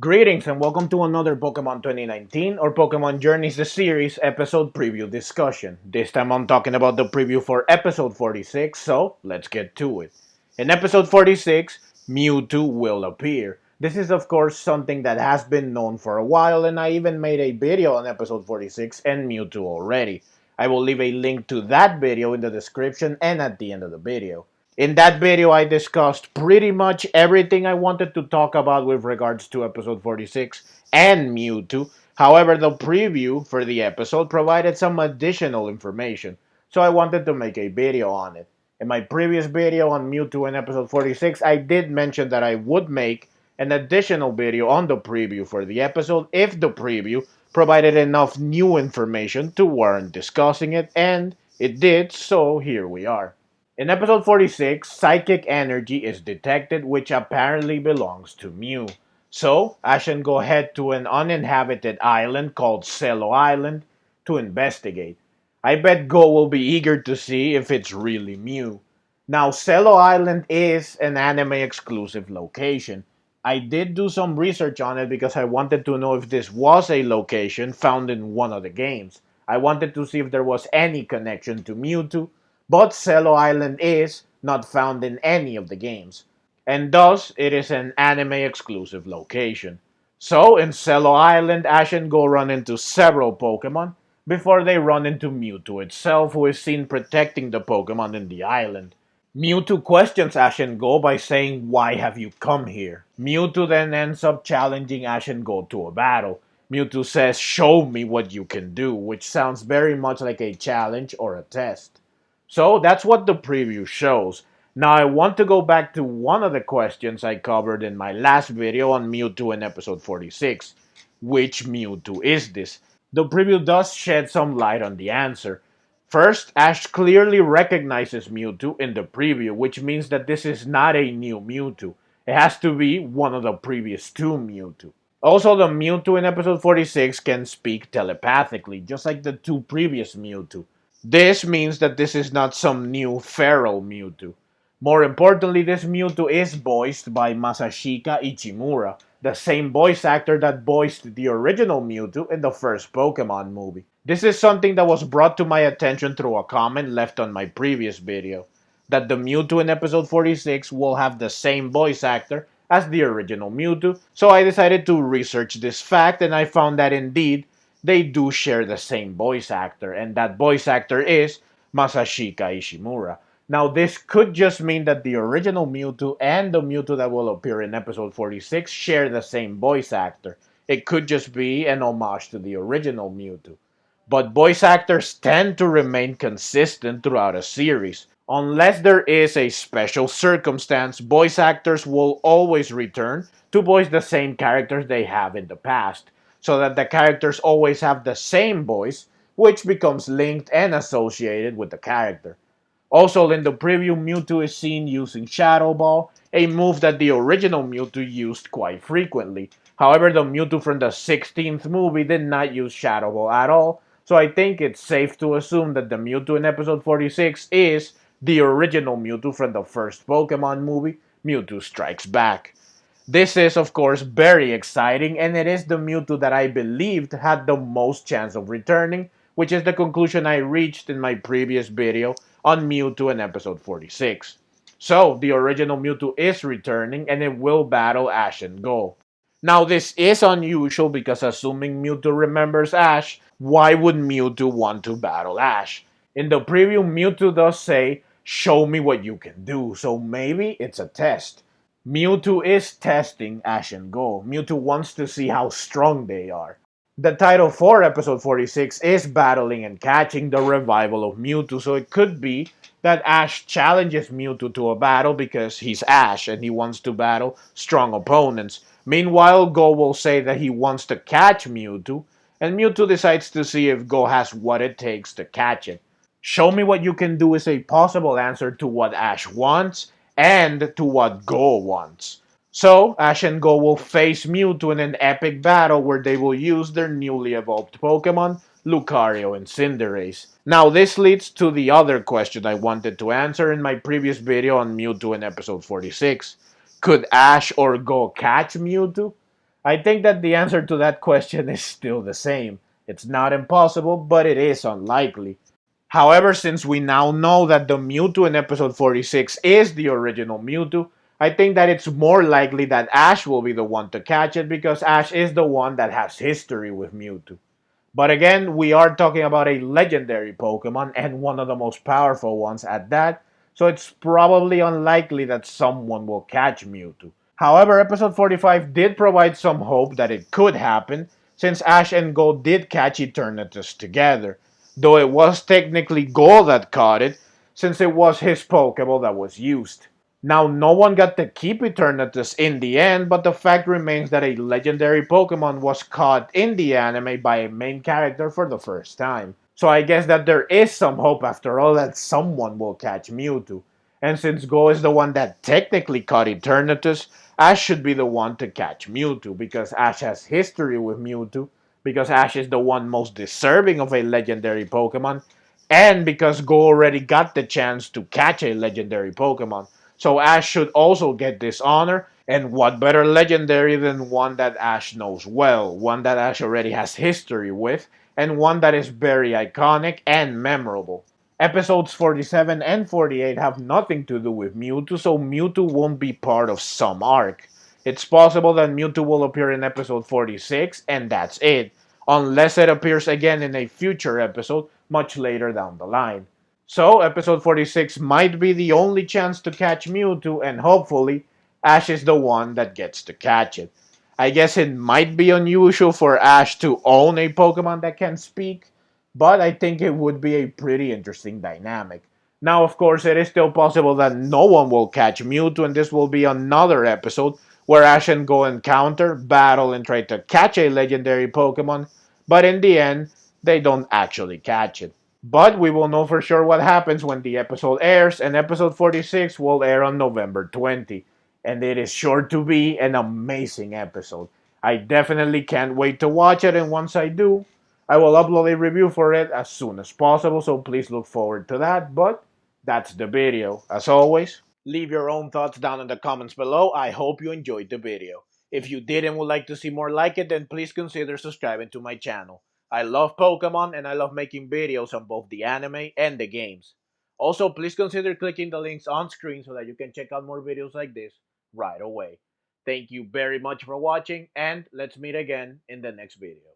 Greetings and welcome to another Pokemon 2019 or Pokemon Journeys the Series episode preview discussion. This time I'm talking about the preview for episode 46, so let's get to it. In episode 46, Mewtwo will appear. This is of course something that has been known for a while, and I even made a video on episode 46 and Mewtwo already. I will leave a link to that video in the description and at the end of the video. In that video, I discussed pretty much everything I wanted to talk about with regards to episode 46 and Mewtwo. However, the preview for the episode provided some additional information, so I wanted to make a video on it. In my previous video on Mewtwo in episode 46, I did mention that I would make an additional video on the preview for the episode if the preview provided enough new information to warrant discussing it, and it did, so here we are. In episode 46, psychic energy is detected which apparently belongs to Mew. So, Ash and Goh head to an uninhabited island called Cello Island to investigate. I bet Goh will be eager to see if it's really Mew. Now, Cello Island is an anime exclusive location. I did do some research on it because I wanted to know if this was a location found in one of the games. I wanted to see if there was any connection to Mewtwo, but Cello Island is not found in any of the games, and thus it is an anime exclusive location. So in Cello Island, Ash and Goh run into several Pokemon before they run into Mewtwo itself, who is seen protecting the Pokemon in the island. Mewtwo questions Ash and Goh by saying, "Why have you come here?" Mewtwo then ends up challenging Ash and Goh to a battle. Mewtwo says, "Show me what you can do," which sounds very much like a challenge or a test. So that's what the preview shows. Now I want to go back to one of the questions I covered in my last video on Mewtwo in episode 46. Which Mewtwo is this? The preview does shed some light on the answer. First, Ash clearly recognizes Mewtwo in the preview, which means that this is not a new Mewtwo. It has to be one of the previous two Mewtwo. Also, the Mewtwo in episode 46 can speak telepathically, just like the two previous Mewtwo. This means that this is not some new feral Mewtwo. More importantly, this Mewtwo is voiced by Masashika Ichimura, the same voice actor that voiced the original Mewtwo in the first Pokemon movie. This is something that was brought to my attention through a comment left on my previous video, that the Mewtwo in episode 46 will have the same voice actor as the original Mewtwo, so I decided to research this fact and I found that indeed they do share the same voice actor, and that voice actor is Masashika Ishimura. Now, this could just mean that the original Mewtwo and the Mewtwo that will appear in episode 46 share the same voice actor. It could just be an homage to the original Mewtwo. But voice actors tend to remain consistent throughout a series. Unless there is a special circumstance, voice actors will always return to voice the same characters they have in the past, so that the characters always have the same voice, which becomes linked and associated with the character. Also, in the preview, Mewtwo is seen using Shadow Ball, a move that the original Mewtwo used quite frequently. However, the Mewtwo from the 16th movie did not use Shadow Ball at all, so I think it's safe to assume that the Mewtwo in episode 46 is the original Mewtwo from the first Pokemon movie, Mewtwo Strikes Back. This is, of course, very exciting, and it is the Mewtwo that I believed had the most chance of returning, which is the conclusion I reached in my previous video on Mewtwo in episode 46. So, the original Mewtwo is returning, and it will battle Ash and Goh. Now, this is unusual because assuming Mewtwo remembers Ash, why would Mewtwo want to battle Ash? In the preview, Mewtwo does say, "Show me what you can do," so maybe it's a test. Mewtwo is testing Ash and Goh. Mewtwo wants to see how strong they are. The title for episode 46 is Battling and Catching the Revival of Mewtwo, so it could be that Ash challenges Mewtwo to a battle because he's Ash and he wants to battle strong opponents. Meanwhile, Goh will say that he wants to catch Mewtwo, and Mewtwo decides to see if Goh has what it takes to catch it. Show me what you can do is a possible answer to what Ash wants and to what Goh wants. So, Ash and Goh will face Mewtwo in an epic battle where they will use their newly evolved Pokemon, Lucario and Cinderace. Now, this leads to the other question I wanted to answer in my previous video on Mewtwo in episode 46. Could Ash or Goh catch Mewtwo? I think that the answer to that question is still the same. It's not impossible, but it is unlikely. However, since we now know that the Mewtwo in episode 46 is the original Mewtwo, I think that it's more likely that Ash will be the one to catch it because Ash is the one that has history with Mewtwo. But again, we are talking about a legendary Pokemon and one of the most powerful ones at that, so it's probably unlikely that someone will catch Mewtwo. However, episode 45 did provide some hope that it could happen, since Ash and Gold did catch Eternatus together, though it was technically Gold that caught it, since it was his Pokeball that was used. Now, no one got to keep Eternatus in the end, but the fact remains that a legendary Pokemon was caught in the anime by a main character for the first time. So I guess that there is some hope after all that someone will catch Mewtwo. And since Go is the one that technically caught Eternatus, Ash should be the one to catch Mewtwo because Ash has history with Mewtwo, because Ash is the one most deserving of a legendary Pokemon, and because Go already got the chance to catch a legendary Pokemon. So Ash should also get this honor, and what better legendary than one that Ash knows well, one that Ash already has history with, and one that is very iconic and memorable. Episodes 47 and 48 have nothing to do with Mewtwo, so Mewtwo won't be part of some arc. It's possible that Mewtwo will appear in episode 46, and that's it, unless it appears again in a future episode much later down the line. So, episode 46 might be the only chance to catch Mewtwo, and hopefully, Ash is the one that gets to catch it. I guess it might be unusual for Ash to own a Pokemon that can speak, but I think it would be a pretty interesting dynamic. Now, of course, it is still possible that no one will catch Mewtwo, and this will be another episode where Ash and Go encounter, battle, and try to catch a legendary Pokemon, but in the end, they don't actually catch it. But we will know for sure what happens when the episode airs, and episode 46 will air on November 20. And it is sure to be an amazing episode. I definitely can't wait to watch it, and once I do, I will upload a review for it as soon as possible, so please look forward to that. But that's the video. As always, leave your own thoughts down in the comments below. I hope you enjoyed the video. If you did and would like to see more like it, then please consider subscribing to my channel. I love Pokemon and I love making videos on both the anime and the games. Also, please consider clicking the links on screen so that you can check out more videos like this right away. Thank you very much for watching, and let's meet again in the next video.